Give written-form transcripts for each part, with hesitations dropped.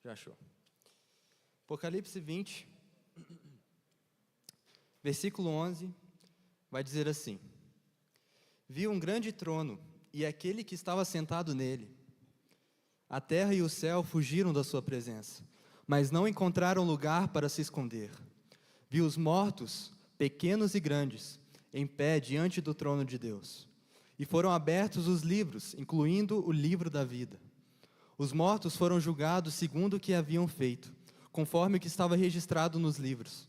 Já achou. Apocalipse 20, versículo 11, vai dizer assim: Vi um grande trono e aquele que estava sentado nele. A terra e o céu fugiram da sua presença, mas não encontraram lugar para se esconder. Vi os mortos, pequenos e grandes, em pé diante do trono de Deus. E foram abertos os livros, incluindo o livro da vida. Os mortos foram julgados segundo o que haviam feito, conforme o que estava registrado nos livros.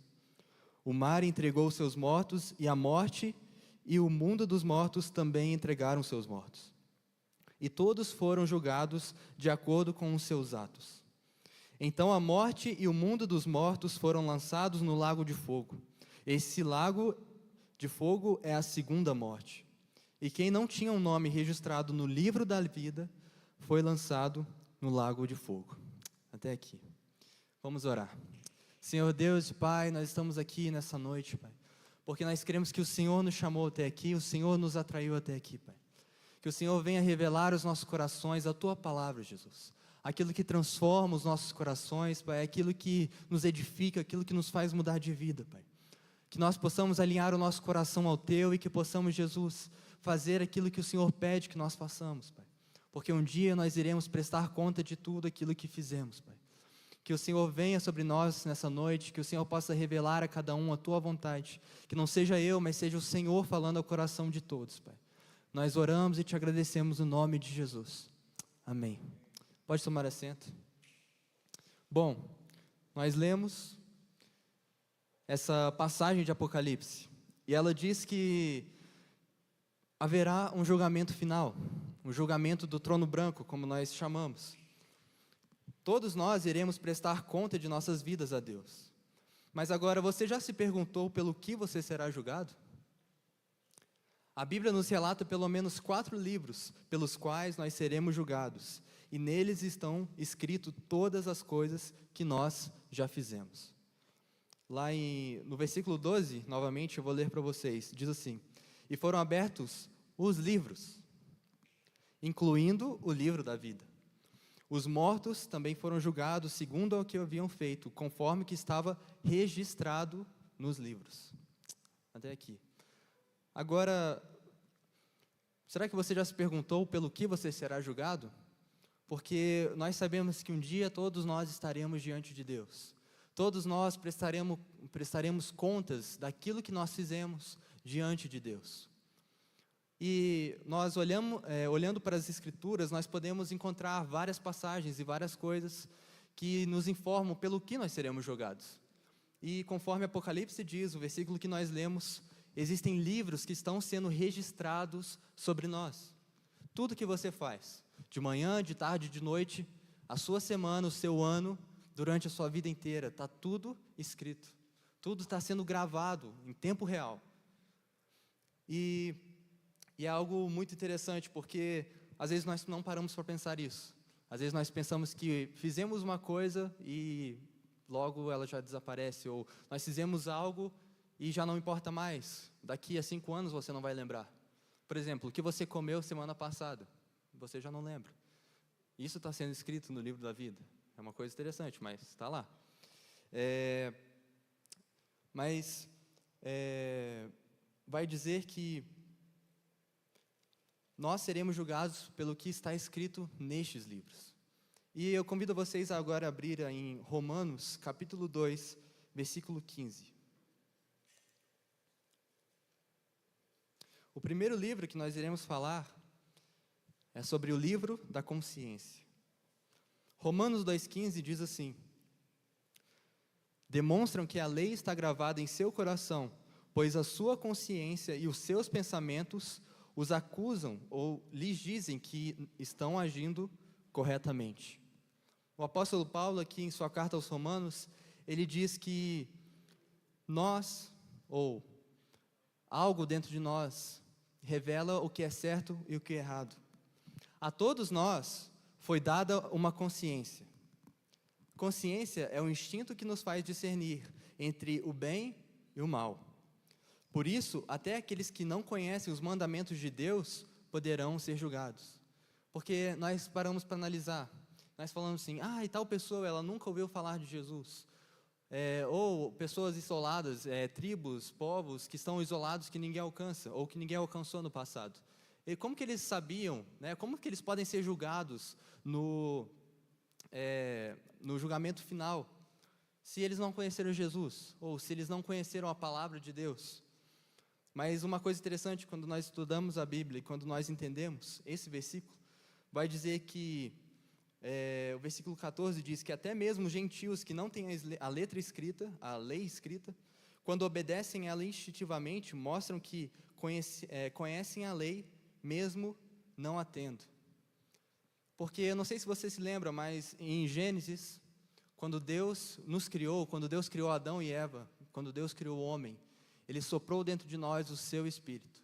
O mar entregou seus mortos, e a morte e o mundo dos mortos também entregaram seus mortos. E todos foram julgados de acordo com os seus atos. Então a morte e o mundo dos mortos foram lançados no lago de fogo. Esse lago de fogo é a segunda morte. E quem não tinha um nome registrado no livro da vida foi lançado no lago de fogo. Até aqui. Vamos orar. Senhor Deus e Pai, nós estamos aqui nessa noite, Pai, porque nós queremos que o Senhor nos chamou até aqui, o Senhor nos atraiu até aqui, Pai. Que o Senhor venha revelar aos nossos corações a Tua palavra, Jesus. Aquilo que transforma os nossos corações, Pai, aquilo que nos edifica, aquilo que nos faz mudar de vida, Pai. Que nós possamos alinhar o nosso coração ao Teu e que possamos, Jesus, fazer aquilo que o Senhor pede que nós façamos, Pai. Porque um dia nós iremos prestar conta de tudo aquilo que fizemos, Pai. Que o Senhor venha sobre nós nessa noite, que o Senhor possa revelar a cada um a Tua vontade. Que não seja eu, mas seja o Senhor falando ao coração de todos, Pai. Nós oramos e Te agradecemos no nome de Jesus. Amém. Pode tomar assento. Bom, nós lemos essa passagem de Apocalipse, e ela diz que haverá um julgamento final, um julgamento do trono branco, como nós chamamos. Todos nós iremos prestar conta de nossas vidas a Deus. Mas agora, você já se perguntou pelo que você será julgado? A Bíblia nos relata pelo menos 4 livros pelos quais nós seremos julgados, e neles estão escritas todas as coisas que nós já fizemos. Lá no versículo 12, novamente, eu vou ler para vocês, diz assim: E foram abertos os livros, incluindo o livro da vida. Os mortos também foram julgados segundo o que haviam feito, conforme que estava registrado nos livros. Até aqui. Agora, será que você já se perguntou pelo que você será julgado? Porque nós sabemos que um dia todos nós estaremos diante de Deus. Todos nós prestaremos contas daquilo que nós fizemos diante de Deus. E nós olhando para as Escrituras, nós podemos encontrar várias passagens e várias coisas que nos informam pelo que nós seremos julgados. E conforme Apocalipse diz, o versículo que nós lemos, existem livros que estão sendo registrados sobre nós. Tudo que você faz, de manhã, de tarde, de noite, a sua semana, o seu ano, durante a sua vida inteira, está tudo escrito. Tudo está sendo gravado em tempo real. E é algo muito interessante, porque às vezes nós não paramos para pensar isso. Às vezes nós pensamos que fizemos uma coisa e logo ela já desaparece, ou nós fizemos algo e já não importa mais. Daqui a 5 anos você não vai lembrar. Por exemplo, o que você comeu semana passada, você já não lembra. Isso está sendo escrito no livro da vida. É uma coisa interessante, mas está lá. Vai dizer que nós seremos julgados pelo que está escrito nestes livros. E eu convido vocês agora a abrir em Romanos, capítulo 2, versículo 15. O primeiro livro que nós iremos falar é sobre o livro da consciência. Romanos 2,15 diz assim: Demonstram que a lei está gravada em seu coração, pois a sua consciência e os seus pensamentos os acusam ou lhes dizem que estão agindo corretamente. O apóstolo Paulo, aqui em sua carta aos Romanos, ele diz que nós, ou algo dentro de nós, revela o que é certo e o que é errado. A todos nós foi dada uma consciência. Consciência é o instinto que nos faz discernir entre o bem e o mal. Por isso, até aqueles que não conhecem os mandamentos de Deus poderão ser julgados. Porque nós paramos para analisar nós falamos assim, e tal pessoa, ela nunca ouviu falar de Jesus. Ou pessoas isoladas, tribos, povos que estão isolados, que ninguém alcança, ou que ninguém alcançou no passado. E como que eles sabiam, né, como que eles podem ser julgados no julgamento final, se eles não conheceram Jesus, ou se eles não conheceram a palavra de Deus? Mas uma coisa interessante, quando nós estudamos a Bíblia, e quando nós entendemos esse versículo, vai dizer que, o versículo 14 diz que até mesmo gentios que não têm a letra escrita, a lei escrita, quando obedecem ela instintivamente, mostram que conhecem a lei, mesmo não a tendo. Porque, eu não sei se você se lembra, mas em Gênesis, quando Deus nos criou, quando Deus criou Adão e Eva, quando Deus criou o homem, Ele soprou dentro de nós o seu Espírito.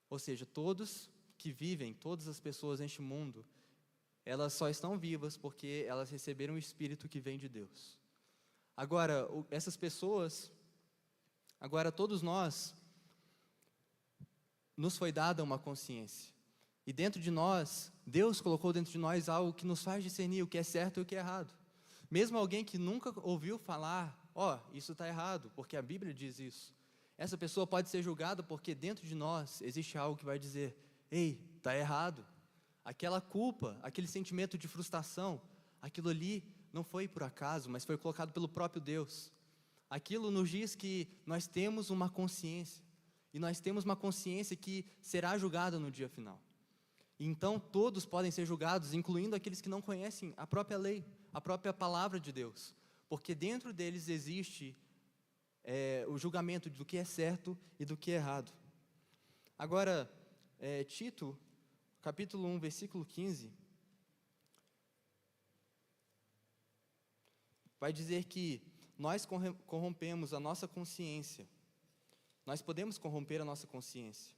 Ou seja, todos que vivem, todas as pessoas neste mundo, elas só estão vivas porque elas receberam o Espírito que vem de Deus. Agora, essas pessoas, agora todos nós, nos foi dada uma consciência. E dentro de nós, Deus colocou dentro de nós algo que nos faz discernir o que é certo e o que é errado. Mesmo alguém que nunca ouviu falar, isso está errado, porque a Bíblia diz isso. Essa pessoa pode ser julgada porque dentro de nós existe algo que vai dizer, ei, está errado. Aquela culpa, aquele sentimento de frustração, aquilo ali não foi por acaso, mas foi colocado pelo próprio Deus. Aquilo nos diz que nós temos uma consciência, e nós temos uma consciência que será julgada no dia final. Então todos podem ser julgados, incluindo aqueles que não conhecem a própria lei, a própria palavra de Deus, porque dentro deles existe o julgamento do que é certo e do que é errado. Agora, Tito, capítulo 1, versículo 15, vai dizer que nós corrompemos a nossa consciência. Nós podemos corromper a nossa consciência.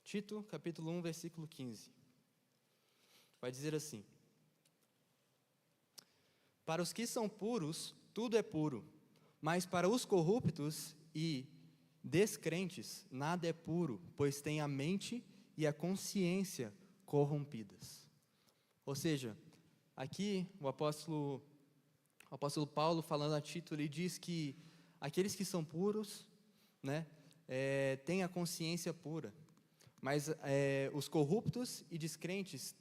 Tito, capítulo 1, versículo 15. Vai dizer assim: para os que são puros, tudo é puro, mas para os corruptos e descrentes, nada é puro, pois tem a mente e a consciência corrompidas. Ou seja, aqui o apóstolo Paulo, falando a Tito, ele diz que aqueles que são puros, né, têm a consciência pura, mas os corruptos e descrentes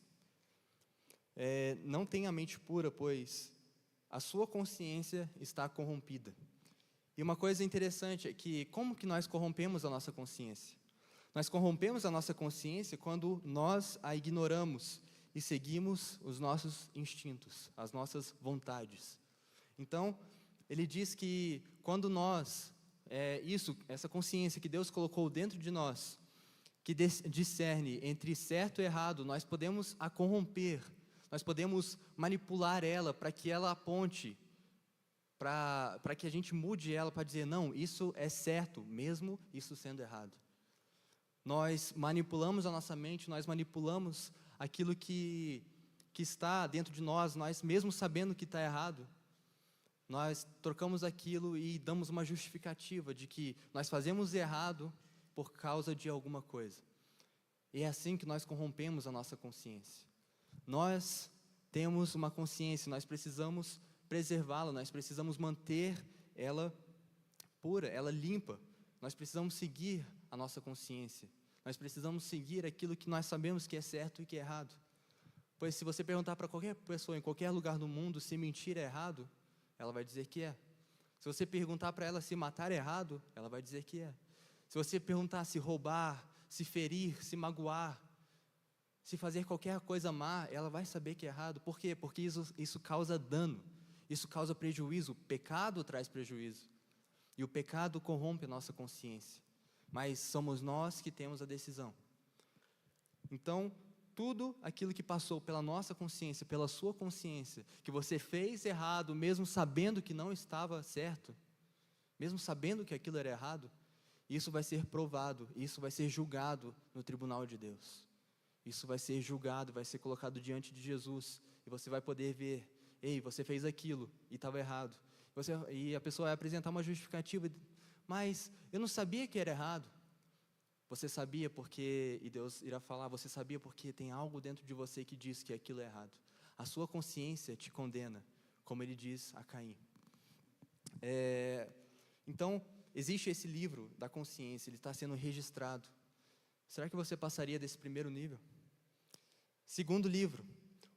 não têm a mente pura, pois a sua consciência está corrompida. E uma coisa interessante é que, como que nós corrompemos a nossa consciência? Nós corrompemos a nossa consciência quando nós a ignoramos e seguimos os nossos instintos, as nossas vontades. Então, ele diz que quando nós, essa consciência que Deus colocou dentro de nós, que discerne entre certo e errado, nós podemos a corromper, nós podemos manipular ela para que ela aponte, para que a gente mude ela para dizer, não, isso é certo, mesmo isso sendo errado. Nós manipulamos a nossa mente, nós manipulamos aquilo que está dentro de nós mesmo sabendo que está errado, nós trocamos aquilo e damos uma justificativa de que nós fazemos errado por causa de alguma coisa. E é assim que nós corrompemos a nossa consciência. Nós temos uma consciência, nós precisamos preservá-la, nós precisamos manter ela pura, ela limpa. Nós precisamos seguir a nossa consciência. Nós precisamos seguir aquilo que nós sabemos que é certo e que é errado. Pois se você perguntar para qualquer pessoa em qualquer lugar do mundo se mentir é errado, ela vai dizer que é. Se você perguntar para ela se matar é errado, ela vai dizer que é. Se você perguntar se roubar, se ferir, se magoar, se fazer qualquer coisa má, ela vai saber que é errado. Por quê? Porque isso causa dano, isso causa prejuízo. O pecado traz prejuízo. E o pecado corrompe a nossa consciência. Mas somos nós que temos a decisão. Então, tudo aquilo que passou pela nossa consciência, pela sua consciência, que você fez errado, mesmo sabendo que não estava certo, mesmo sabendo que aquilo era errado, isso vai ser provado, isso vai ser julgado no tribunal de Deus. Isso vai ser julgado, vai ser colocado diante de Jesus, e você vai poder ver, ei, você fez aquilo e estava errado. E a pessoa vai apresentar uma justificativa, mas eu não sabia que era errado. Você sabia porque, e Deus irá falar, você sabia porque tem algo dentro de você que diz que aquilo é errado. A sua consciência te condena, como ele diz a Caim. Então, existe esse livro da consciência, ele está sendo registrado. Será que você passaria desse primeiro nível? Segundo livro,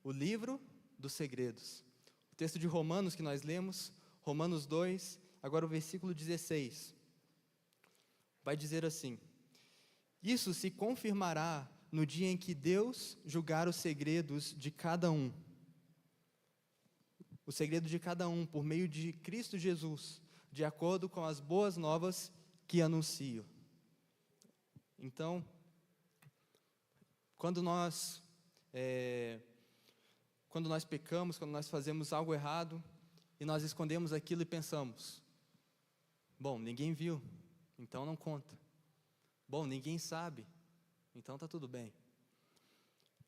o livro dos segredos. O texto de Romanos que nós lemos, Romanos 2, agora o versículo 16. Vai dizer assim: isso se confirmará no dia em que Deus julgar os segredos de cada um. O segredo de cada um, por meio de Cristo Jesus, de acordo com as boas novas que anuncio. Então, quando nós pecamos, quando nós fazemos algo errado, e nós escondemos aquilo e pensamos, bom, ninguém viu, então não conta. Bom, ninguém sabe, então está tudo bem.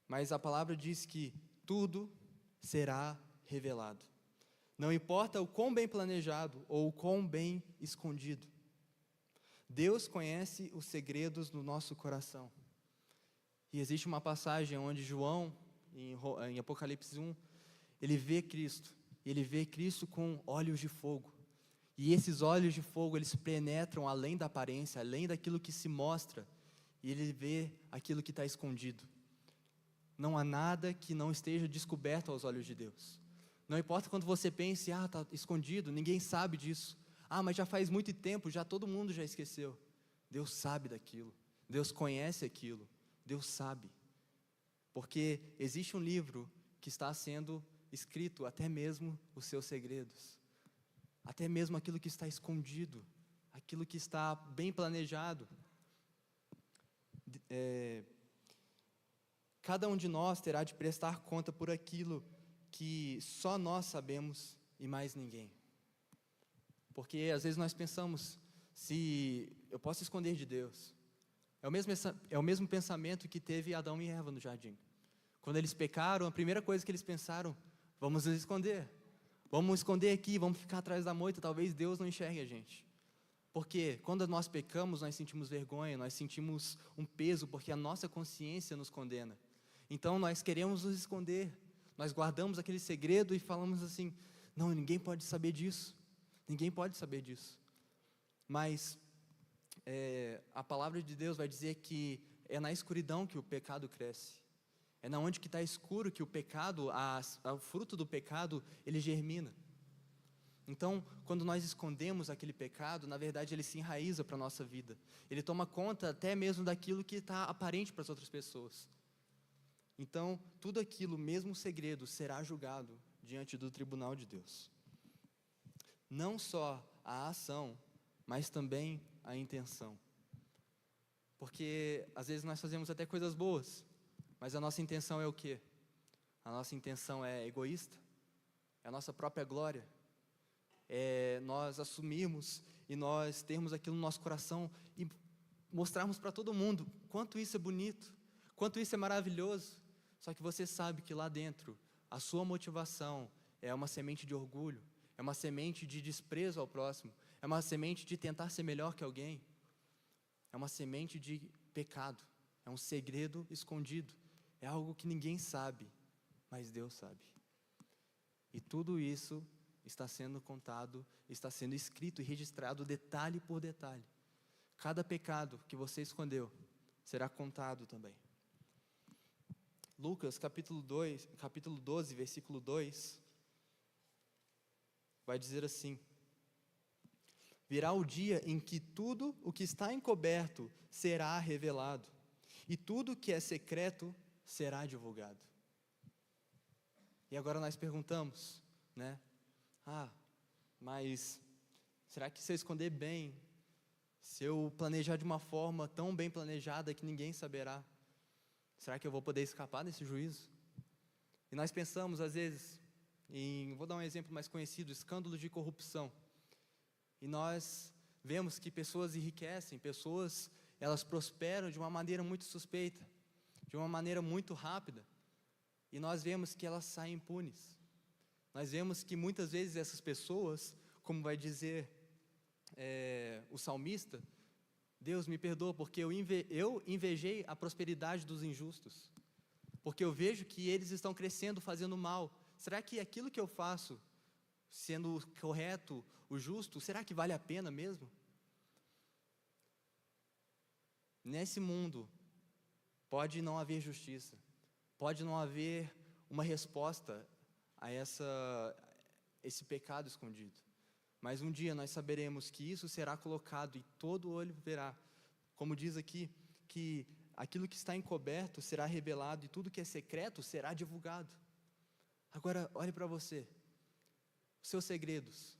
Mas a palavra diz que tudo será revelado. Não importa o quão bem planejado ou o quão bem escondido. Deus conhece os segredos do nosso coração. E existe uma passagem onde João, em Apocalipse 1, ele vê Cristo. E ele vê Cristo com olhos de fogo. E esses olhos de fogo, eles penetram além da aparência, além daquilo que se mostra. E ele vê aquilo que está escondido. Não há nada que não esteja descoberto aos olhos de Deus. Não importa quando você pense, está escondido, ninguém sabe disso. Mas já faz muito tempo, todo mundo já esqueceu. Deus sabe daquilo. Deus conhece aquilo. Deus sabe. Porque existe um livro que está sendo escrito, até mesmo os seus segredos. Até mesmo aquilo que está escondido. Aquilo que está bem planejado. Cada um de nós terá de prestar conta por aquilo que só nós sabemos e mais ninguém. Porque às vezes nós pensamos, se eu posso esconder de Deus. É o mesmo pensamento que teve Adão e Eva no jardim. Quando eles pecaram, a primeira coisa que eles pensaram, vamos nos esconder. Vamos esconder aqui, vamos ficar atrás da moita, talvez Deus não enxergue a gente. Porque quando nós pecamos, nós sentimos vergonha, nós sentimos um peso, porque a nossa consciência nos condena. Então nós queremos nos esconder, nós guardamos aquele segredo e falamos assim, não, ninguém pode saber disso, ninguém pode saber disso. Mas a palavra de Deus vai dizer que é na escuridão que o pecado cresce. É na onde que está escuro que o pecado, o fruto do pecado, ele germina. Então, quando nós escondemos aquele pecado, na verdade ele se enraiza para a nossa vida. Ele toma conta até mesmo daquilo que está aparente para as outras pessoas. Então, tudo aquilo, mesmo segredo, será julgado diante do tribunal de Deus. Não só a ação, mas também a intenção. Porque, às vezes, nós fazemos até coisas boas, mas a nossa intenção é o quê? A nossa intenção é egoísta, é a nossa própria glória, é nós assumirmos e nós termos aquilo no nosso coração e mostrarmos para todo mundo quanto isso é bonito, quanto isso é maravilhoso. Só que você sabe que lá dentro, a sua motivação é uma semente de orgulho, é uma semente de desprezo ao próximo, é uma semente de tentar ser melhor que alguém, é uma semente de pecado, é um segredo escondido, é algo que ninguém sabe, mas Deus sabe. E tudo isso está sendo contado, está sendo escrito e registrado detalhe por detalhe. Cada pecado que você escondeu será contado também. Lucas capítulo 12, versículo 2, vai dizer assim: virá o dia em que tudo o que está encoberto será revelado, e tudo que é secreto será divulgado. E agora nós perguntamos, né? Mas será que se eu esconder bem, se eu planejar de uma forma tão bem planejada que ninguém saberá, será que eu vou poder escapar desse juízo? E nós pensamos, às vezes, vou dar um exemplo mais conhecido, escândalos de corrupção. E nós vemos que pessoas enriquecem, pessoas, elas prosperam de uma maneira muito suspeita, de uma maneira muito rápida. E nós vemos que elas saem impunes. Nós vemos que muitas vezes essas pessoas como vai dizer o salmista, Deus me perdoa porque eu invejei a prosperidade dos injustos, porque eu vejo que eles estão crescendo fazendo mal. Será que aquilo que eu faço, sendo correto, o justo, será que vale a pena mesmo? Nesse mundo, pode não haver justiça, pode não haver uma resposta a esse pecado escondido. Mas um dia nós saberemos que isso será colocado e todo olho verá. Como diz aqui, que aquilo que está encoberto será revelado e tudo que é secreto será divulgado. Agora, olhe para você. Os seus segredos.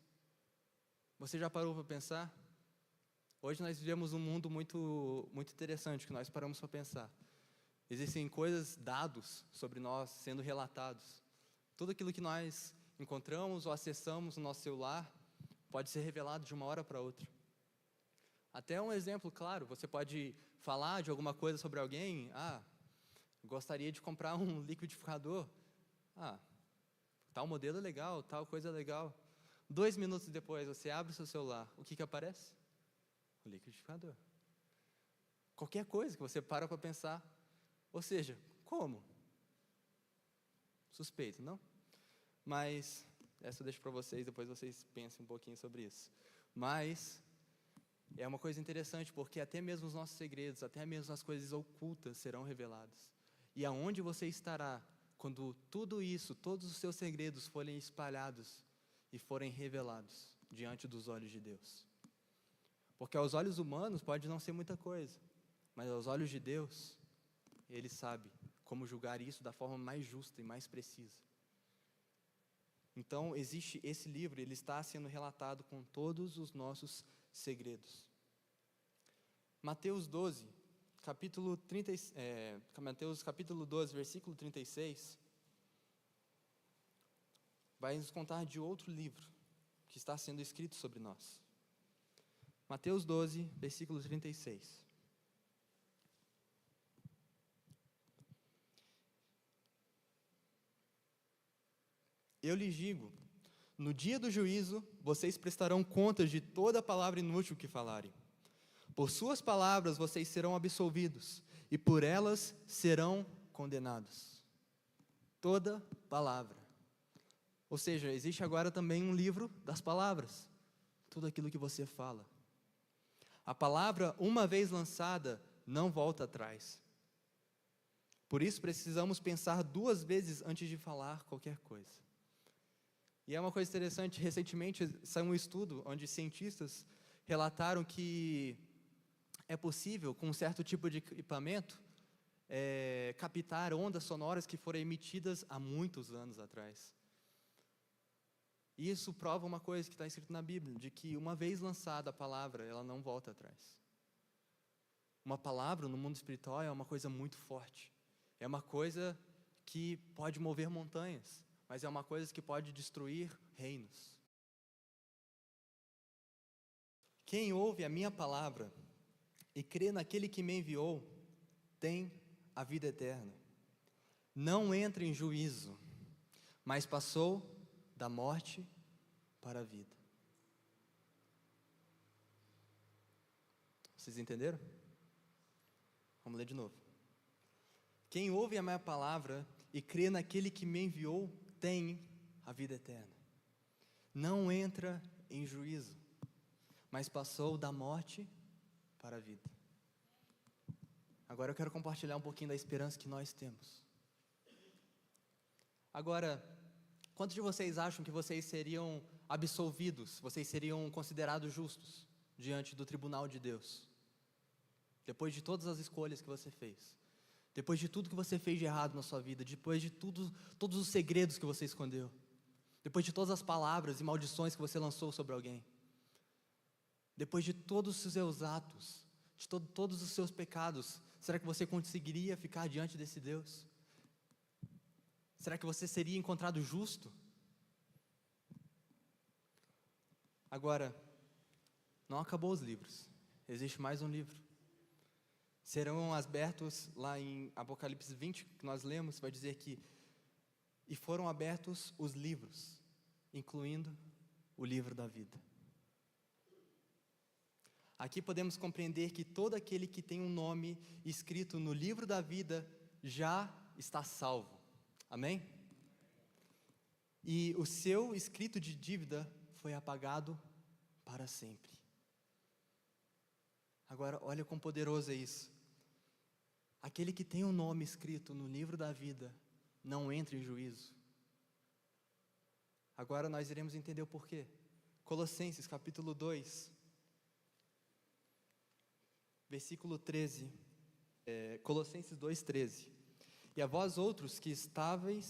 Você já parou para pensar? Hoje nós vivemos um mundo muito, muito interessante, que nós paramos para pensar. Existem coisas, dados sobre nós sendo relatados. Tudo aquilo que nós encontramos ou acessamos no nosso celular pode ser revelado de uma hora para outra. Até um exemplo, claro, você pode falar de alguma coisa sobre alguém. Gostaria de comprar um liquidificador. Tal modelo é legal, tal coisa é legal. 2 minutos depois, você abre o seu celular, o que aparece? O liquidificador. Qualquer coisa que você para pensar. Ou seja, como? Suspeito, não? Mas, essa eu deixo para vocês, depois vocês pensem um pouquinho sobre isso. Mas, é uma coisa interessante, porque até mesmo os nossos segredos, até mesmo as coisas ocultas serão reveladas. E aonde você estará quando tudo isso, todos os seus segredos forem espalhados e forem revelados diante dos olhos de Deus? Porque aos olhos humanos pode não ser muita coisa, mas aos olhos de Deus, Ele sabe como julgar isso da forma mais justa e mais precisa. Então, existe esse livro, ele está sendo relatado com todos os nossos segredos. Mateus 12, Mateus capítulo 12, versículo 36, vai nos contar de outro livro que está sendo escrito sobre nós. Mateus 12, versículo 36. Eu lhes digo, no dia do juízo, vocês prestarão contas de toda palavra inútil que falarem. Por suas palavras vocês serão absolvidos, e por elas serão condenados. Toda palavra. Ou seja, existe agora também um livro das palavras. Tudo aquilo que você fala. A palavra, uma vez lançada, não volta atrás. Por isso precisamos pensar 2 vezes antes de falar qualquer coisa. E é uma coisa interessante, recentemente saiu um estudo onde cientistas relataram que é possível, com um certo tipo de equipamento, captar ondas sonoras que foram emitidas há muitos anos atrás. E isso prova uma coisa que está escrito na Bíblia, de que uma vez lançada a palavra, ela não volta atrás. Uma palavra no mundo espiritual é uma coisa muito forte. É uma coisa que pode mover montanhas, mas é uma coisa que pode destruir reinos. Quem ouve a minha palavra e crê naquele que me enviou, tem a vida eterna. Não entra em juízo, mas passou da morte para a vida. Vocês entenderam? Vamos ler de novo. Quem ouve a minha palavra e crê naquele que me enviou, tem a vida eterna. Não entra em juízo, mas passou da morte para a vida. Agora eu quero compartilhar um pouquinho da esperança que nós temos. Agora, quantos de vocês acham que vocês seriam absolvidos, vocês seriam considerados justos diante do tribunal de Deus? Depois de todas as escolhas que você fez, depois de tudo que você fez de errado na sua vida, depois de todos os segredos que você escondeu, depois de todas as palavras e maldições que você lançou sobre alguém, depois de todos os seus atos, de todos os seus pecados, será que você conseguiria ficar diante desse Deus? Será que você seria encontrado justo? Agora, não acabou os livros, existe mais um livro. Serão abertos lá em Apocalipse 20, que nós lemos, vai dizer que e foram abertos os livros, incluindo o livro da vida. Aqui podemos compreender que todo aquele que tem um nome escrito no livro da vida já está salvo. Amém? E o seu escrito de dívida foi apagado para sempre. Agora, olha quão poderoso é isso. Aquele que tem um nome escrito no livro da vida não entra em juízo. Agora nós iremos entender o porquê. Colossenses capítulo 2, versículo 13. Colossenses 2:13. E a vós outros que estavam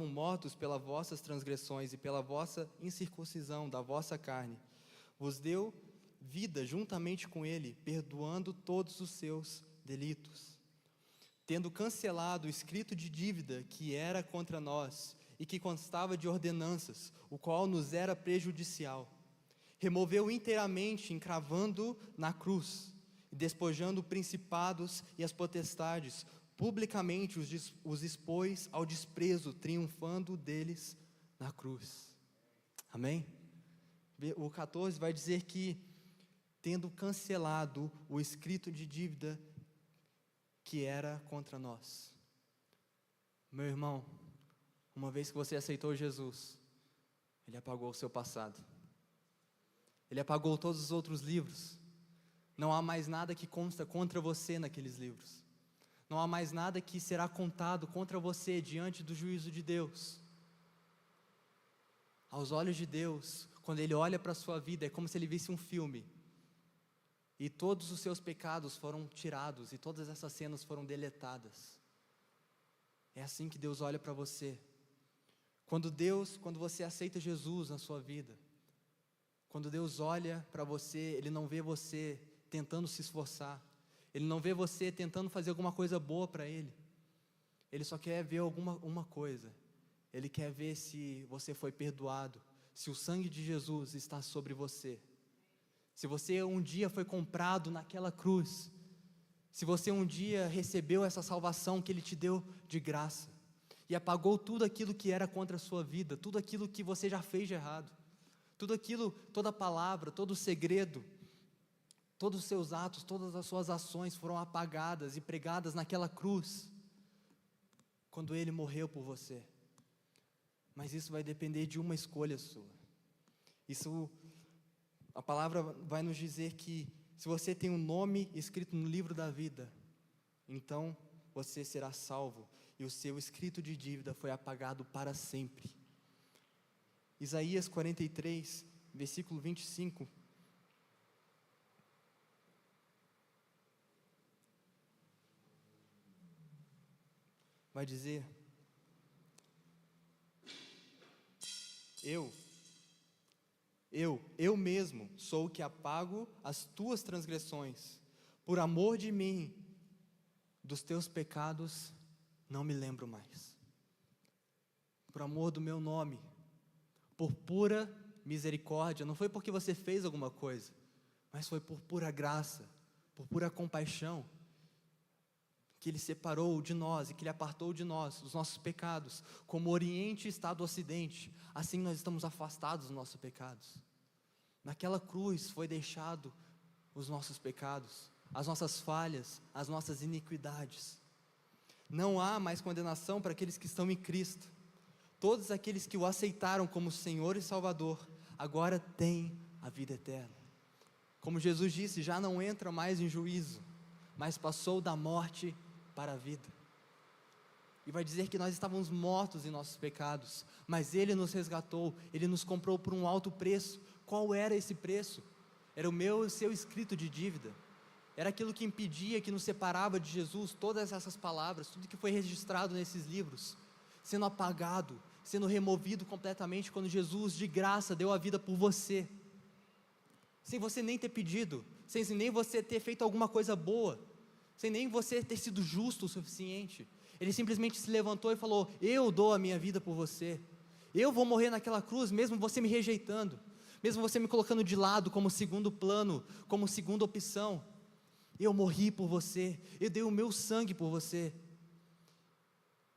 mortos pelas vossas transgressões e pela vossa incircuncisão da vossa carne, vos deu vida juntamente com ele, perdoando todos os seus delitos, tendo cancelado o escrito de dívida que era contra nós e que constava de ordenanças, o qual nos era prejudicial. Removeu inteiramente, encravando na cruz, e despojando principados e as potestades, publicamente os expôs ao desprezo, triunfando deles na cruz. Amém? O 14 vai dizer que, tendo cancelado o escrito de dívida que era contra nós. Meu irmão, uma vez que você aceitou Jesus, Ele apagou o seu passado. Ele apagou todos os outros livros. Não há mais nada que consta contra você naqueles livros. Não há mais nada que será contado contra você diante do juízo de Deus. Aos olhos de Deus, quando Ele olha para a sua vida, é como se Ele visse um filme. E todos os seus pecados foram tirados, e todas essas cenas foram deletadas. É assim que Deus olha para você. Quando você aceita Jesus na sua vida, quando Deus olha para você, Ele não vê você tentando se esforçar, Ele não vê você tentando fazer alguma coisa boa para Ele. Ele só quer ver uma coisa. Ele quer ver se você foi perdoado, se o sangue de Jesus está sobre você. Se você um dia foi comprado naquela cruz, se você um dia recebeu essa salvação que Ele te deu de graça, e apagou tudo aquilo que era contra a sua vida, tudo aquilo que você já fez de errado, tudo aquilo, toda palavra, todo segredo, todos os seus atos, todas as suas ações foram apagadas e pregadas naquela cruz, quando Ele morreu por você. Mas isso vai depender de uma escolha sua. A palavra vai nos dizer que se você tem um nome escrito no livro da vida, então você será salvo, e o seu escrito de dívida foi apagado para sempre. Isaías 43, versículo 25. Vai dizer: Eu mesmo sou o que apago as tuas transgressões, por amor de mim, dos teus pecados não me lembro mais. Por amor do meu nome, por pura misericórdia, não foi porque você fez alguma coisa, mas foi por pura graça, por pura compaixão, que Ele separou de nós e que Ele apartou de nós os nossos pecados, como o Oriente está do Ocidente, assim nós estamos afastados dos nossos pecados. Naquela cruz foi deixado os nossos pecados, as nossas falhas, as nossas iniquidades. Não há mais condenação para aqueles que estão em Cristo. Todos aqueles que o aceitaram como Senhor e Salvador, agora têm a vida eterna. Como Jesus disse, já não entra mais em juízo, mas passou da morte para a vida. E vai dizer que nós estávamos mortos em nossos pecados, mas Ele nos resgatou, Ele nos comprou por um alto preço. Qual era esse preço? Era o meu e o seu escrito de dívida. Era aquilo que impedia, que nos separava de Jesus, todas essas palavras, tudo que foi registrado nesses livros, sendo apagado, sendo removido completamente, quando Jesus de graça deu a vida por você, sem você nem ter pedido, sem nem você ter feito alguma coisa boa, sem nem você ter sido justo o suficiente. Ele simplesmente se levantou e falou: eu dou a minha vida por você, eu vou morrer naquela cruz, mesmo você me rejeitando, mesmo você me colocando de lado como segundo plano, como segunda opção. Eu morri por você, eu dei o meu sangue por você,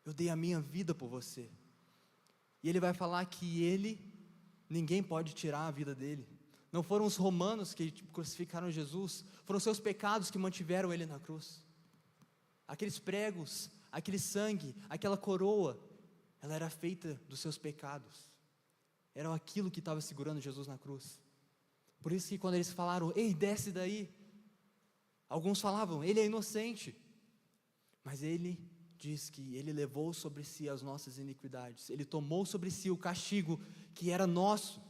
eu dei a minha vida por você. E Ele vai falar que Ele ninguém pode tirar a vida dele. Não foram os romanos que crucificaram Jesus, foram seus pecados que mantiveram ele na cruz. Aqueles pregos, aquele sangue, aquela coroa, ela era feita dos seus pecados. Era aquilo que estava segurando Jesus na cruz. Por isso que quando eles falaram, ei, desce daí, alguns falavam, ele é inocente. Mas ele diz que ele levou sobre si as nossas iniquidades. Ele tomou sobre si o castigo que era nosso,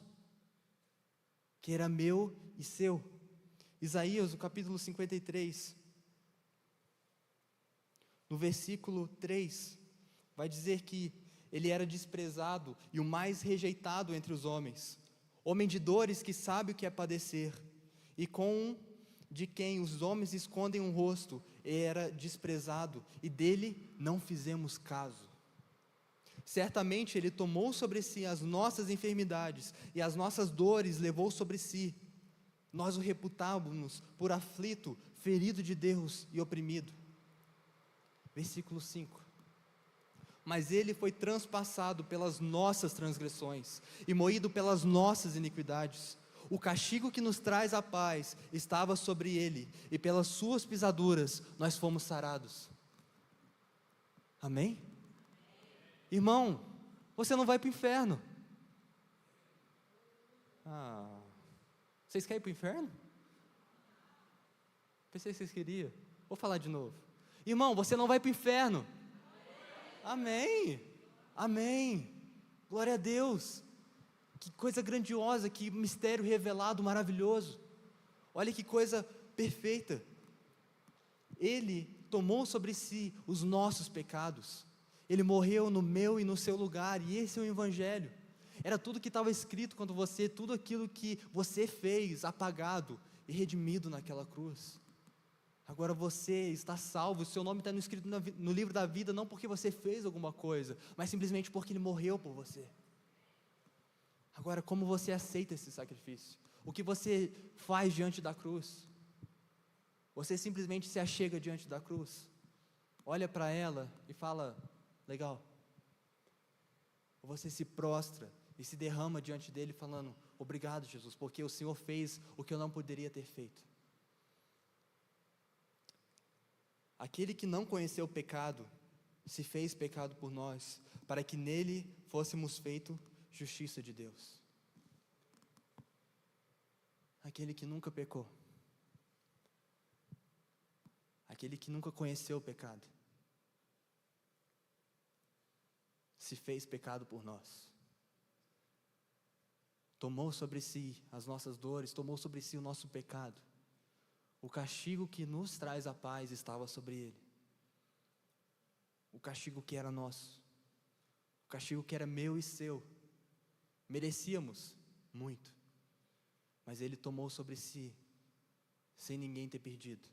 que era meu e seu. Isaías, no capítulo 53, no versículo 3, vai dizer que ele era desprezado e o mais rejeitado entre os homens, homem de dores que sabe o que é padecer, e de quem os homens escondem um rosto, era desprezado, e dele não fizemos caso. Certamente ele tomou sobre si as nossas enfermidades, e as nossas dores levou sobre si. Nós o reputávamos por aflito, ferido de Deus e oprimido. Versículo 5. Mas ele foi transpassado pelas nossas transgressões, e moído pelas nossas iniquidades. O castigo que nos traz a paz estava sobre ele, e pelas suas pisaduras nós fomos sarados. Amém? Irmão, você não vai para o inferno. Vocês querem ir para o inferno? Pensei que vocês queriam. Vou falar de novo. Irmão, você não vai para o inferno. Amém. Amém. Glória a Deus. Que coisa grandiosa, que mistério revelado, maravilhoso. Olha que coisa perfeita. Ele tomou sobre si os nossos pecados. Ele morreu no meu e no seu lugar, e esse é o Evangelho. Era tudo que estava escrito quando tudo aquilo que você fez, apagado e redimido naquela cruz. Agora você está salvo, o seu nome está escrito no livro da vida, não porque você fez alguma coisa, mas simplesmente porque Ele morreu por você. Agora, como você aceita esse sacrifício? O que você faz diante da cruz? Você simplesmente se achega diante da cruz, olha para ela e fala, legal. Ou você se prostra e se derrama diante dele falando, obrigado Jesus, porque o Senhor fez o que eu não poderia ter feito. Aquele que não conheceu o pecado, se fez pecado por nós, para que nele fôssemos feito justiça de Deus. Aquele que nunca pecou, aquele que nunca conheceu o pecado, se fez pecado por nós. Tomou sobre si as nossas dores, tomou sobre si o nosso pecado. O castigo que nos traz a paz estava sobre ele. O castigo que era nosso. O castigo que era meu e seu. Merecíamos muito. Mas ele tomou sobre si, sem ninguém ter perdido.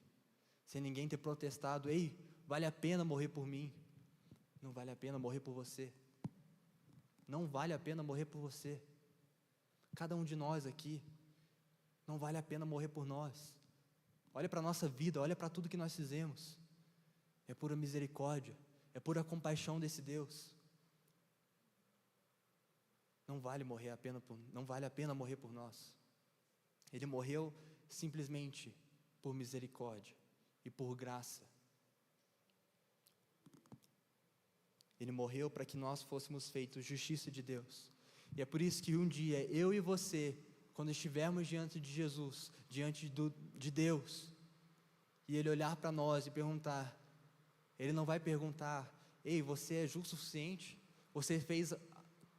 Sem ninguém ter protestado, ei, vale a pena morrer por mim. Não vale a pena morrer por você. Não vale a pena morrer por você. Cada um de nós aqui, não vale a pena morrer por nós. Olha para a nossa vida, olha para tudo que nós fizemos. É pura misericórdia, é pura compaixão desse Deus. Não vale a pena morrer por nós. Ele morreu simplesmente por misericórdia e por graça. Ele morreu para que nós fôssemos feitos justiça de Deus. E é por isso que um dia, eu e você, quando estivermos diante de Jesus, diante de Deus, e Ele olhar para nós e perguntar, Ele não vai perguntar, ei, você é justo o suficiente? Você fez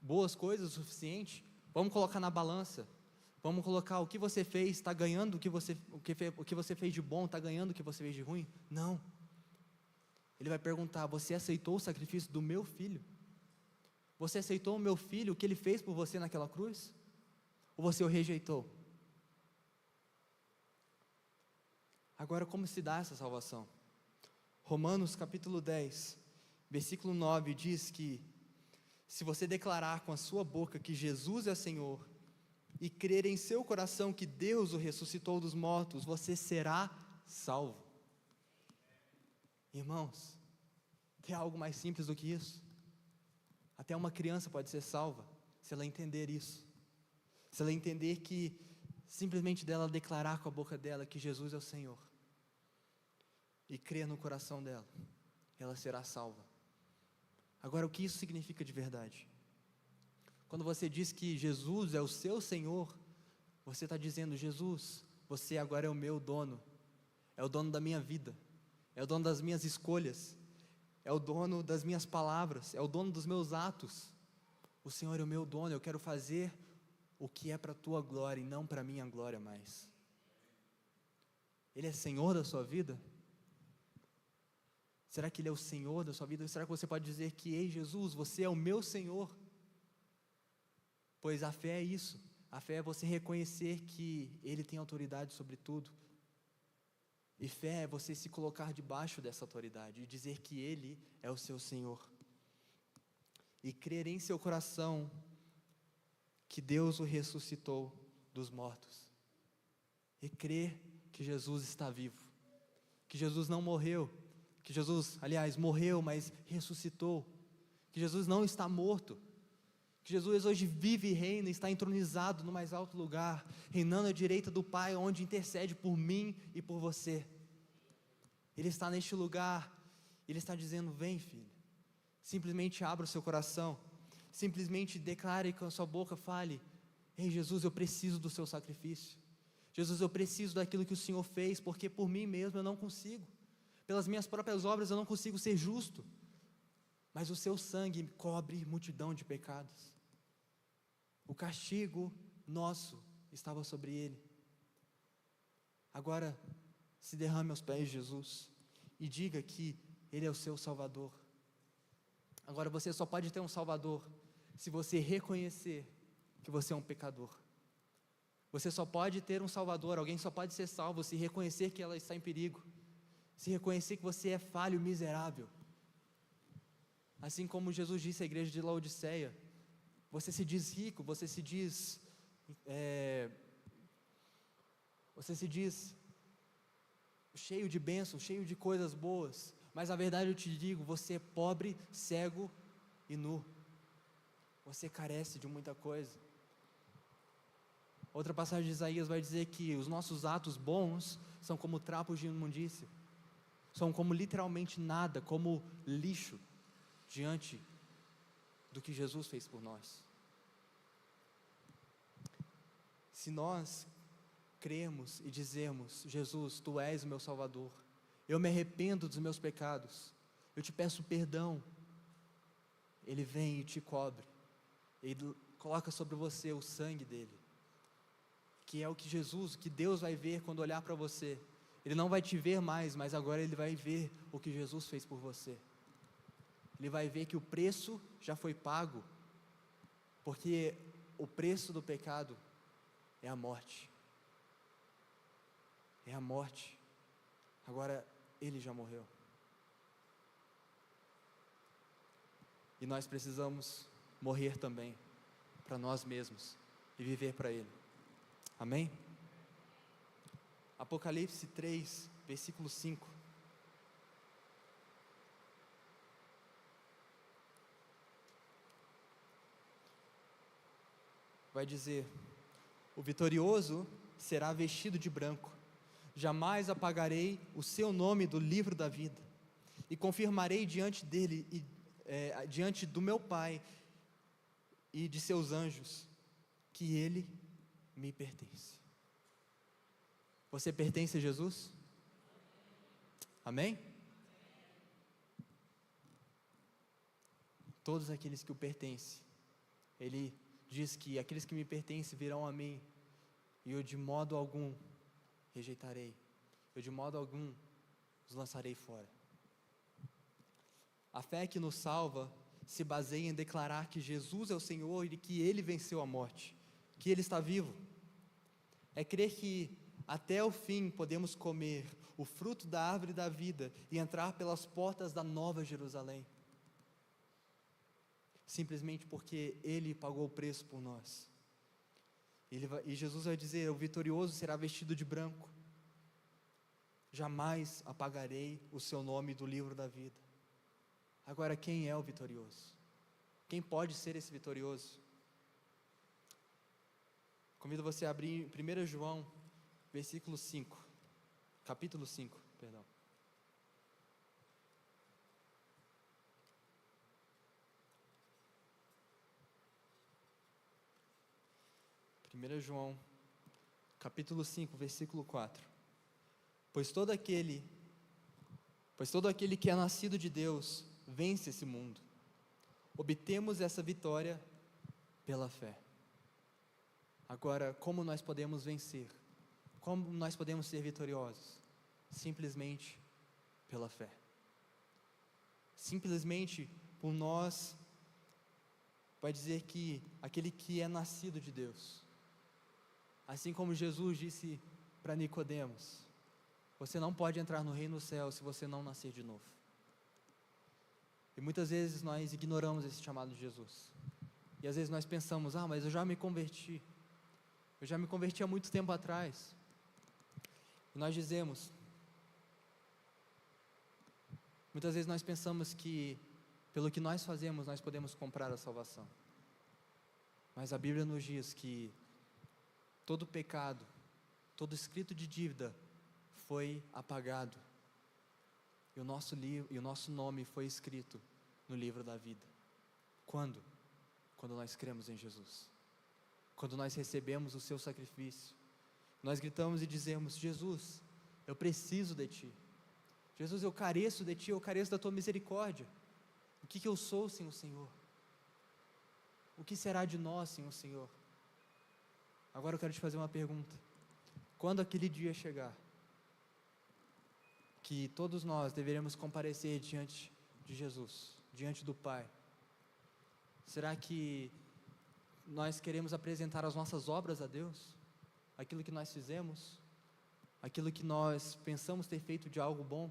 boas coisas o suficiente? Vamos colocar na balança. Vamos colocar o que você fez, está ganhando o que você fez de bom, está ganhando o que você fez de ruim? Não. Ele vai perguntar, você aceitou o sacrifício do meu filho? Você aceitou o meu filho, o que ele fez por você naquela cruz? Ou você o rejeitou? Agora, como se dá essa salvação? Romanos capítulo 10, versículo 9 diz que se você declarar com a sua boca que Jesus é Senhor e crer em seu coração que Deus o ressuscitou dos mortos, você será salvo. Irmãos, tem algo mais simples do que isso? Até uma criança pode ser salva, se ela entender isso. Se ela entender que, simplesmente dela declarar com a boca dela que Jesus é o Senhor, e crer no coração dela, ela será salva. Agora, o que isso significa de verdade? Quando você diz que Jesus é o seu Senhor, você está dizendo: Jesus, você agora é o meu dono, é o dono da minha vida, é o dono das minhas escolhas, é o dono das minhas palavras, é o dono dos meus atos. O Senhor é o meu dono, eu quero fazer o que é para a tua glória e não para a minha glória mais. Ele é Senhor da sua vida? Será que Ele é o Senhor da sua vida? Será que você pode dizer que: ei Jesus, você é o meu Senhor? Pois a fé é isso, a fé é você reconhecer que Ele tem autoridade sobre tudo, e fé é você se colocar debaixo dessa autoridade, e dizer que Ele é o seu Senhor, e crer em seu coração que Deus o ressuscitou dos mortos, e crer que Jesus está vivo, que Jesus não morreu, que Jesus, aliás, morreu, mas ressuscitou, que Jesus não está morto, que Jesus hoje vive e reina, está entronizado no mais alto lugar, reinando à direita do Pai, onde intercede por mim e por você. Ele está neste lugar, Ele está dizendo: vem, filho, simplesmente abra o seu coração, simplesmente declare com a sua boca, fale: ei Jesus, eu preciso do seu sacrifício, Jesus, eu preciso daquilo que o Senhor fez, porque por mim mesmo eu não consigo, pelas minhas próprias obras eu não consigo ser justo, mas o seu sangue cobre multidão de pecados, o castigo nosso estava sobre Ele. Agora, se derrame aos pés de Jesus, e diga que Ele é o seu Salvador. Agora, você só pode ter um Salvador, se você reconhecer que você é um pecador. Você só pode ter um Salvador, alguém só pode ser salvo, se reconhecer que ela está em perigo, se reconhecer que você é falho, miserável. Assim como Jesus disse à igreja de Laodiceia: você se diz rico, você se diz cheio de bênçãos, cheio de coisas boas, mas a verdade eu te digo, você é pobre, cego e nu, você carece de muita coisa. Outra passagem de Isaías vai dizer que os nossos atos bons são como trapos de imundícia, são como literalmente nada, como lixo, diante do que Jesus fez por nós. Se nós cremos e dizemos: Jesus, Tu és o meu Salvador, eu me arrependo dos meus pecados, eu te peço perdão, Ele vem e te cobre, Ele coloca sobre você o sangue dEle, que é o que Jesus, que Deus vai ver quando olhar para você. Ele não vai te ver mais, mas agora Ele vai ver o que Jesus fez por você. Ele vai ver que o preço já foi pago, porque o preço do pecado é a morte. É a morte. Agora Ele já morreu. E nós precisamos morrer também para nós mesmos e viver para Ele. Amém? Apocalipse 3, versículo 5. Vai dizer: o vitorioso será vestido de branco, jamais apagarei o seu nome do livro da vida, e confirmarei diante dele, diante do meu Pai e de seus anjos, que ele me pertence. Você pertence a Jesus? Amém? Todos aqueles que o pertencem, Ele diz que aqueles que me pertencem virão a mim, e eu de modo algum rejeitarei, eu de modo algum os lançarei fora. A fé que nos salva se baseia em declarar que Jesus é o Senhor e que Ele venceu a morte, que Ele está vivo. É crer que até o fim podemos comer o fruto da árvore da vida e entrar pelas portas da Nova Jerusalém, simplesmente porque Ele pagou o preço por nós. E Jesus vai dizer: o vitorioso será vestido de branco, jamais apagarei o seu nome do livro da vida. Agora, quem é o vitorioso? Quem pode ser esse vitorioso? Convido você a abrir 1 João, capítulo 5, perdão. Primeira João, capítulo 5, versículo 4. Pois todo aquele que é nascido de Deus vence esse mundo. Obtemos essa vitória pela fé. Agora, como nós podemos vencer? Como nós podemos ser vitoriosos? Simplesmente pela fé. Simplesmente por nós, vai dizer que aquele que é nascido de Deus, assim como Jesus disse para Nicodemos, você não pode entrar no reino do céu se você não nascer de novo. E muitas vezes nós ignoramos esse chamado de Jesus. E às vezes nós pensamos, mas eu já me converti. Eu já me converti há muito tempo atrás. E nós dizemos, muitas vezes nós pensamos que pelo que nós fazemos nós podemos comprar a salvação. Mas a Bíblia nos diz que todo pecado, todo escrito de dívida foi apagado. E o nosso nome foi escrito no livro da vida. Quando? Quando nós cremos em Jesus. Quando nós recebemos o seu sacrifício. Nós gritamos e dizemos, Jesus, eu preciso de Ti. Jesus, eu careço de Ti, eu careço da Tua misericórdia. O que eu sou sem o Senhor? O que será de nós sem o Senhor? Agora eu quero te fazer uma pergunta. Quando aquele dia chegar, que todos nós deveremos comparecer diante de Jesus, diante do Pai, será que nós queremos apresentar as nossas obras a Deus? Aquilo que nós fizemos? Aquilo que nós pensamos ter feito de algo bom?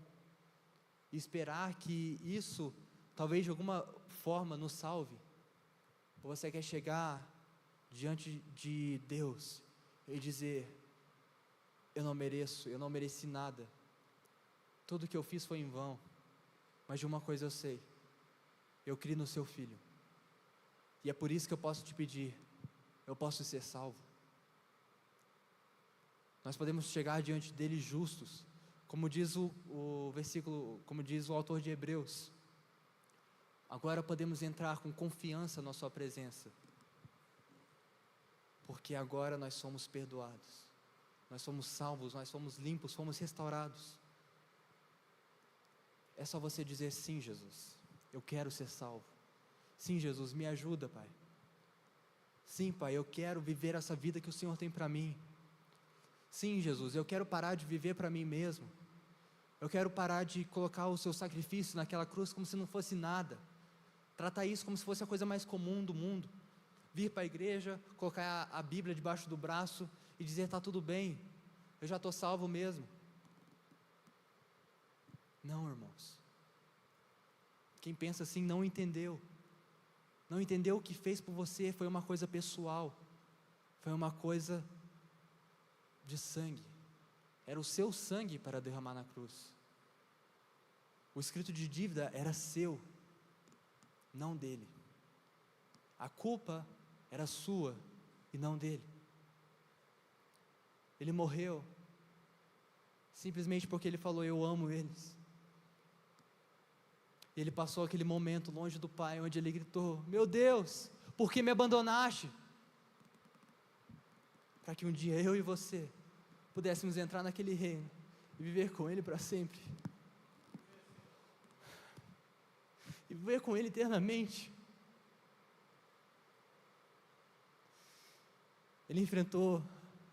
E esperar que isso, talvez de alguma forma, nos salve? Ou você quer chegar diante de Deus e dizer, eu não mereço, eu não mereci nada, tudo que eu fiz foi em vão, mas de uma coisa eu sei, eu criei no seu Filho, e é por isso que eu posso te pedir, eu posso ser salvo. Nós podemos chegar diante dele justos, como diz o versículo, como diz o autor de Hebreus. Agora podemos entrar com confiança na sua presença, porque agora nós somos perdoados, nós somos salvos, nós somos limpos, fomos restaurados. É só você dizer, sim, Jesus, eu quero ser salvo. Sim, Jesus, me ajuda, Pai. Sim, Pai, eu quero viver essa vida que o Senhor tem para mim. Sim, Jesus, eu quero parar de viver para mim mesmo. Eu quero parar de colocar o seu sacrifício naquela cruz como se não fosse nada. Tratar isso como se fosse a coisa mais comum do mundo. Vir para a igreja, colocar a Bíblia debaixo do braço e dizer, está tudo bem, eu já estou salvo mesmo. Não, irmãos. Quem pensa assim não entendeu. Não entendeu o que fez por você, foi uma coisa pessoal. Foi uma coisa de sangue. Era o seu sangue para derramar na cruz. O escrito de dívida era seu, não dele. A culpa era sua e não dele. Ele morreu simplesmente porque ele falou, eu amo eles. E ele passou aquele momento longe do Pai, onde ele gritou, meu Deus, por que me abandonaste? Para que um dia eu e você pudéssemos entrar naquele reino e viver com Ele para sempre. E viver com Ele eternamente. Ele enfrentou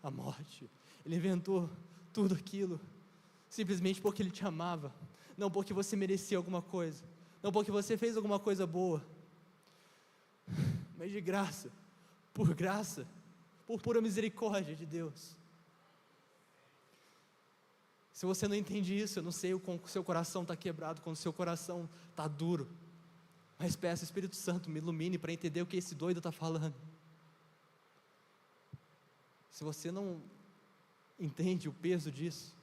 a morte, Ele inventou tudo aquilo, simplesmente porque Ele te amava, não porque você merecia alguma coisa, não porque você fez alguma coisa boa, mas de graça, por pura misericórdia de Deus. Se você não entende isso, eu não sei como o seu coração está quebrado, como o seu coração está duro, mas peça, Espírito Santo, me ilumine para entender o que esse doido está falando. Se você não entende o peso disso,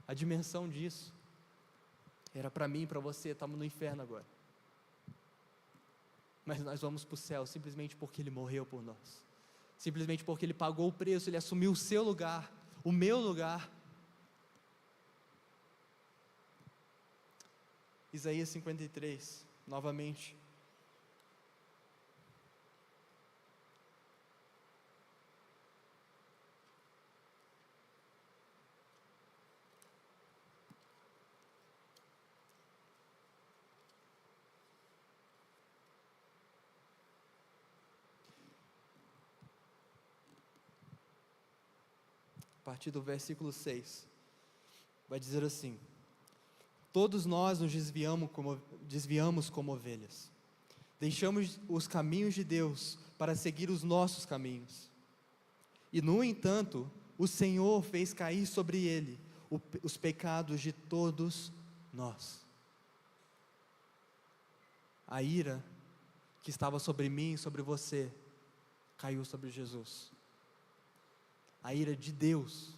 a dimensão disso, era para mim e para você, estamos no inferno agora, mas nós vamos para o céu, simplesmente porque Ele morreu por nós, simplesmente porque Ele pagou o preço, Ele assumiu o seu lugar, o meu lugar. Isaías 53, novamente. A partir do versículo 6, vai dizer assim: todos nós nos desviamos como ovelhas, deixamos os caminhos de Deus para seguir os nossos caminhos, e no entanto, o Senhor fez cair sobre Ele os pecados de todos nós. A ira que estava sobre mim e sobre você, caiu sobre Jesus. A ira de Deus,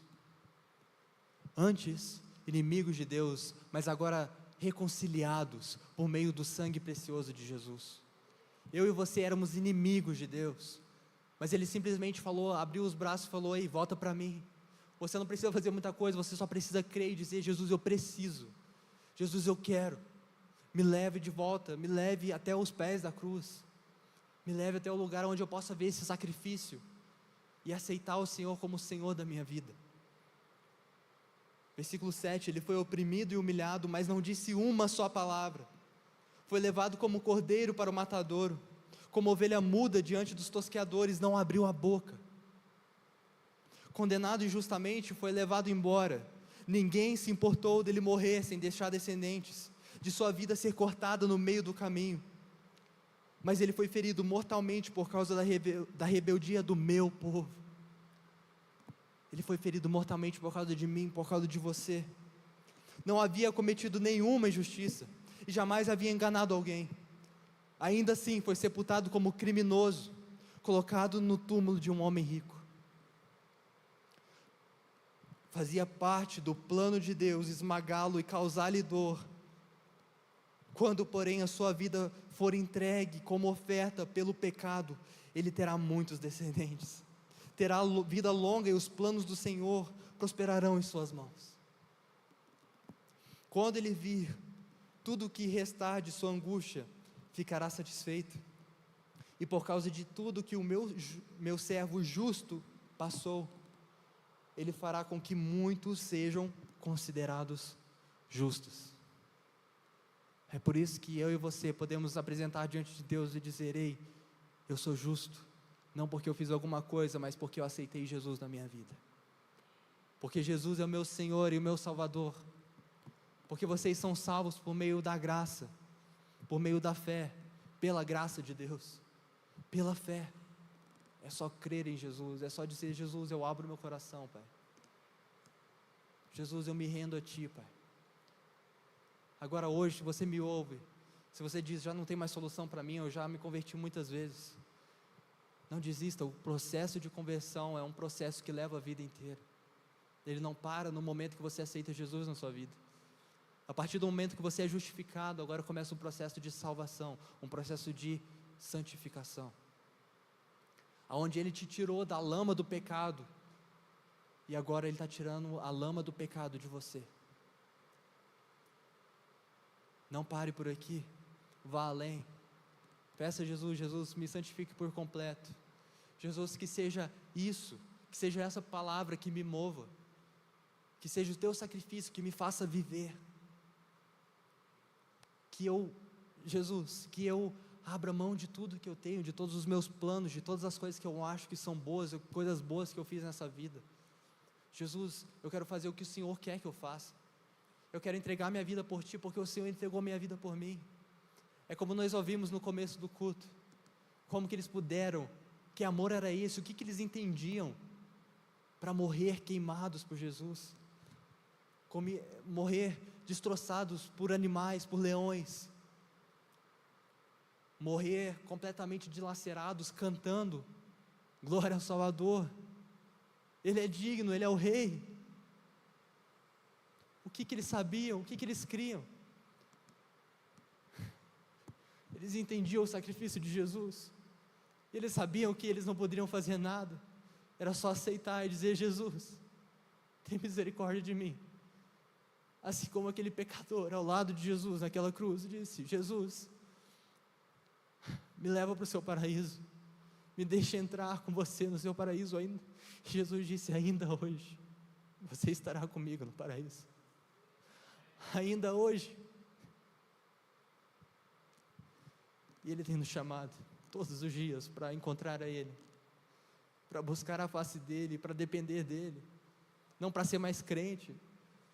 antes inimigos de Deus, mas agora reconciliados por meio do sangue precioso de Jesus. Eu e você éramos inimigos de Deus, mas Ele simplesmente falou, abriu os braços e falou: ei, volta para mim. Você não precisa fazer muita coisa, você só precisa crer e dizer: Jesus, eu preciso, Jesus, eu quero, me leve de volta, me leve até os pés da cruz, me leve até o lugar onde eu possa ver esse sacrifício e aceitar o Senhor como o Senhor da minha vida. Versículo 7, Ele foi oprimido e humilhado, mas não disse uma só palavra. Foi levado como cordeiro para o matadouro, como ovelha muda diante dos tosqueadores, não abriu a boca. Condenado injustamente, foi levado embora. Ninguém se importou dele morrer sem deixar descendentes, de sua vida ser cortada no meio do caminho. Mas Ele foi ferido mortalmente por causa da rebeldia do meu povo. Ele foi ferido mortalmente por causa de mim, por causa de você. Não havia cometido nenhuma injustiça, e jamais havia enganado alguém. Ainda assim foi sepultado como criminoso, colocado no túmulo de um homem rico. Fazia parte do plano de Deus esmagá-lo e causar-lhe dor. Quando, porém, a sua vida for entregue como oferta pelo pecado, ele terá muitos descendentes, terá vida longa, e os planos do Senhor prosperarão em suas mãos. Quando ele vir tudo o que restar de sua angústia, ficará satisfeito, e por causa de tudo que o meu servo justo passou, Ele fará com que muitos sejam considerados justos. É por isso que eu e você podemos nos apresentar diante de Deus e dizer: ei, eu sou justo, não porque eu fiz alguma coisa, mas porque eu aceitei Jesus na minha vida, porque Jesus é o meu Senhor e o meu Salvador, porque vocês são salvos por meio da graça, por meio da fé, pela graça de Deus, pela fé. É só crer em Jesus, é só dizer: Jesus, eu abro meu coração, Pai. Jesus, eu me rendo a Ti, Pai. Agora hoje, se você me ouve, se você diz: já não tem mais solução para mim, eu já me converti muitas vezes, não desista. O processo de conversão é um processo que leva a vida inteira. Ele não para no momento que você aceita Jesus na sua vida. A partir do momento que você é justificado, agora começa um processo de salvação, um processo de santificação, aonde Ele te tirou da lama do pecado, e agora Ele está tirando a lama do pecado de você. Não pare por aqui, vá além, peça a Jesus: Jesus, me santifique por completo. Jesus, que seja isso, que seja essa palavra que me mova, que seja o Teu sacrifício que me faça viver, Jesus, que eu abra mão de tudo que eu tenho, de todos os meus planos, de todas as coisas que eu acho que são boas, coisas boas que eu fiz nessa vida. Jesus, eu quero fazer o que o Senhor quer que eu faça. Eu quero entregar minha vida por Ti, porque o Senhor entregou minha vida por mim. É como nós ouvimos no começo do culto, como que eles puderam, que amor era esse, o que eles entendiam para morrer queimados por Jesus, morrer destroçados por animais, por leões, morrer completamente dilacerados, cantando glória ao Salvador. Ele é digno, Ele é o Rei. O que eles sabiam, o que eles criam? Eles entendiam o sacrifício de Jesus, Eles sabiam que eles não poderiam fazer nada, era só aceitar e dizer: Jesus, tem misericórdia de mim. Assim como aquele pecador ao lado de Jesus naquela cruz disse: Jesus, me leva para o seu paraíso, me deixa entrar com você no seu paraíso ainda. Jesus disse: ainda hoje você estará comigo no paraíso, ainda hoje. E Ele tem nos chamado todos os dias para encontrar a Ele, para buscar a face dEle, para depender dEle, não para ser mais crente,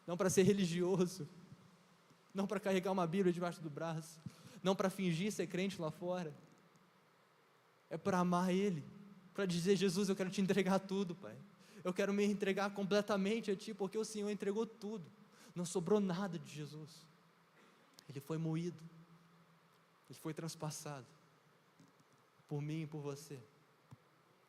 não para ser religioso, não para carregar uma Bíblia debaixo do braço, não para fingir ser crente lá fora, é para amar Ele, para dizer: Jesus, eu quero te entregar tudo, Pai, eu quero me entregar completamente a Ti, porque o Senhor entregou tudo, não sobrou nada de Jesus, Ele foi moído, Ele foi transpassado, por mim e por você.